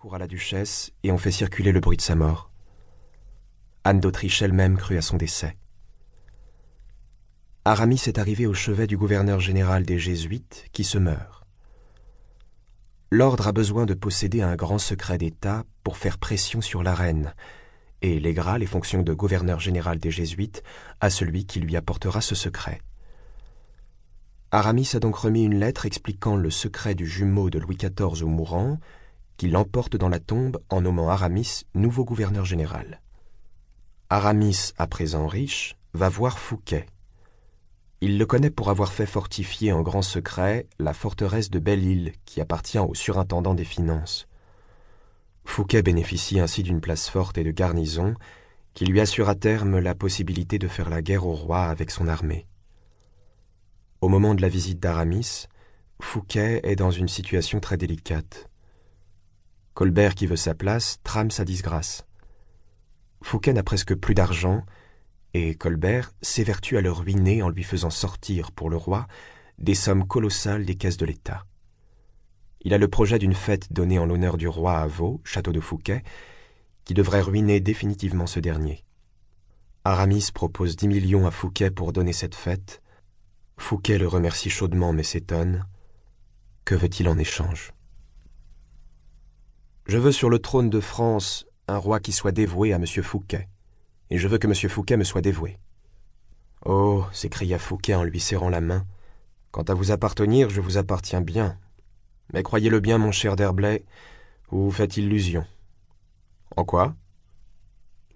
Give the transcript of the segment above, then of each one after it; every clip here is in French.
secours à la duchesse et ont fait circuler le bruit de sa mort. Anne d'Autriche elle-même crut à son décès. Aramis est arrivé au chevet du gouverneur général des Jésuites qui se meurt. L'ordre a besoin de posséder un grand secret d'État pour faire pression sur la reine et léguera les fonctions de gouverneur général des Jésuites à celui qui lui apportera ce secret. Aramis a donc remis une lettre expliquant le secret du jumeau de Louis XIV au mourant, qui l'emporte dans la tombe en nommant Aramis nouveau gouverneur général. Aramis, à présent riche, va voir Fouquet. Il le connaît pour avoir fait fortifier en grand secret la forteresse de Belle-Île, qui appartient au surintendant des finances. Fouquet bénéficie ainsi d'une place forte et de garnison, qui lui assure à terme la possibilité de faire la guerre au roi avec son armée. Au moment de la visite d'Aramis, Fouquet est dans une situation très délicate. Colbert, qui veut sa place, trame sa disgrâce. Fouquet n'a presque plus d'argent, et Colbert s'évertue à le ruiner en lui faisant sortir, pour le roi, des sommes colossales des caisses de l'État. Il a le projet d'une fête donnée en l'honneur du roi à Vaux, château de Fouquet, qui devrait ruiner définitivement ce dernier. Aramis propose 10 millions à Fouquet pour donner cette fête. Fouquet le remercie chaudement mais s'étonne. Que veut-il en échange ? « Je veux sur le trône de France un roi qui soit dévoué à M. Fouquet, et je veux que M. Fouquet me soit dévoué. »« Oh » s'écria Fouquet en lui serrant la main, « quant à vous appartenir, je vous appartiens bien. Mais croyez-le bien, mon cher d'Herblay, vous vous faites illusion. »« En quoi ? » ?»«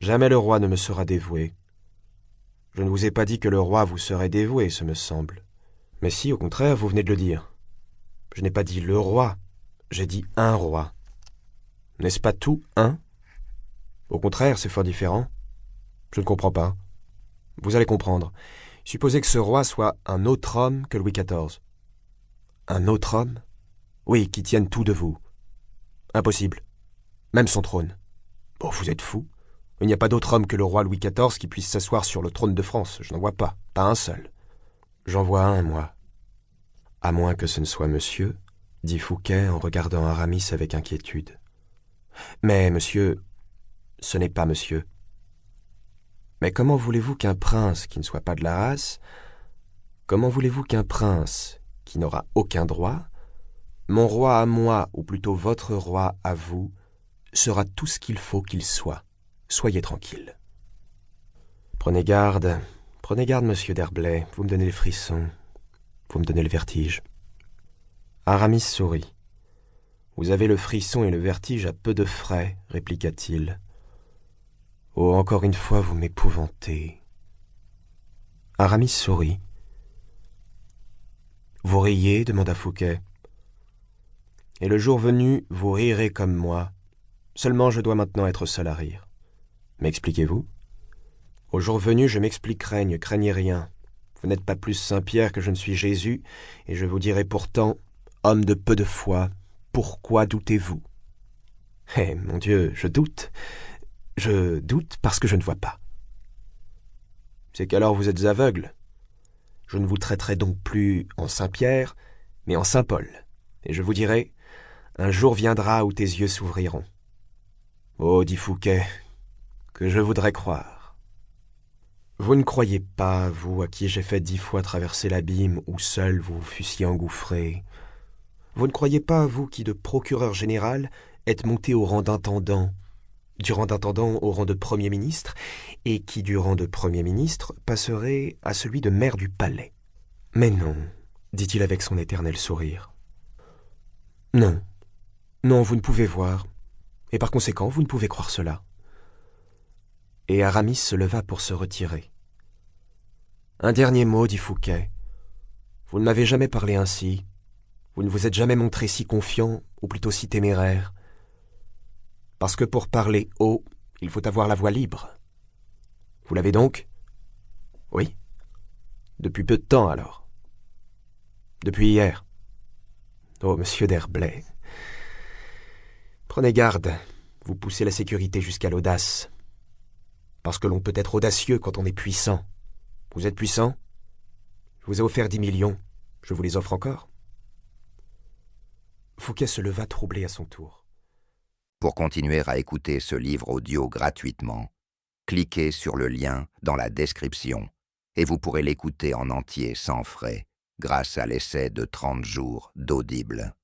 Jamais le roi ne me sera dévoué. Je ne vous ai pas dit que le roi vous serait dévoué, ce me semble. Mais si, au contraire, vous venez de le dire. Je n'ai pas dit le roi, j'ai dit un roi. N'est-ce pas tout un ? Au contraire, c'est fort différent. Je ne comprends pas. Vous allez comprendre. Supposez que ce roi soit un autre homme que Louis XIV. Un autre homme ? Oui, qui tienne tout de vous. Impossible. Même son trône. Bon, vous êtes fou. Il n'y a pas d'autre homme que le roi Louis XIV qui puisse s'asseoir sur le trône de France. Je n'en vois pas. Pas un seul. J'en vois un, moi. À moins que ce ne soit monsieur, dit Fouquet en regardant Aramis avec inquiétude. Mais, monsieur, ce n'est pas monsieur. Mais comment voulez-vous qu'un prince qui ne soit pas de la race, comment voulez-vous qu'un prince qui n'aura aucun droit, mon roi à moi, ou plutôt votre roi à vous, sera tout ce qu'il faut qu'il soit. Soyez tranquille. Prenez garde, monsieur d'Herblay, vous me donnez les frissons, vous me donnez le vertige. Aramis sourit. Vous avez le frisson et le vertige à peu de frais, répliqua-t-il. Oh, encore une fois, vous m'épouvantez. Aramis sourit. Vous riez, demanda Fouquet. Et le jour venu, vous rirez comme moi. Seulement, je dois maintenant être seul à rire. M'expliquez-vous ? Au jour venu, je m'expliquerai, ne craignez rien. Vous n'êtes pas plus Saint-Pierre que je ne suis Jésus, et je vous dirai pourtant, homme de peu de foi, pourquoi doutez-vous ? Eh, mon Dieu, je doute. Je doute parce que je ne vois pas. C'est qu'alors vous êtes aveugle. Je ne vous traiterai donc plus en Saint-Pierre, mais en Saint-Paul. Et je vous dirai, un jour viendra où tes yeux s'ouvriront. Oh, dit Fouquet, que je voudrais croire. Vous ne croyez pas, vous à qui j'ai fait 10 fois traverser l'abîme où seul vous vous fussiez engouffré. Vous ne croyez pas, vous qui de procureur général êtes monté au rang d'intendant, du rang d'intendant au rang de Premier ministre, et qui du rang de Premier ministre passerait à celui de maire du palais. Mais non, dit-il avec son éternel sourire. Non, non, vous ne pouvez voir, et par conséquent, vous ne pouvez croire cela. Et Aramis se leva pour se retirer. Un dernier mot, dit Fouquet. Vous ne m'avez jamais parlé ainsi. Vous ne vous êtes jamais montré si confiant, ou plutôt si téméraire. Parce que pour parler haut, il faut avoir la voix libre. Vous l'avez donc ? Oui. Depuis peu de temps, alors. Depuis hier. Oh, monsieur d'Herblay. Prenez garde, vous poussez la sécurité jusqu'à l'audace. Parce que l'on peut être audacieux quand on est puissant. Vous êtes puissant ? Je vous ai offert 10 millions, je vous les offre encore. Fouquet se leva troublé à son tour. Pour continuer à écouter ce livre audio gratuitement, cliquez sur le lien dans la description et vous pourrez l'écouter en entier sans frais grâce à l'essai de 30 jours d'Audible.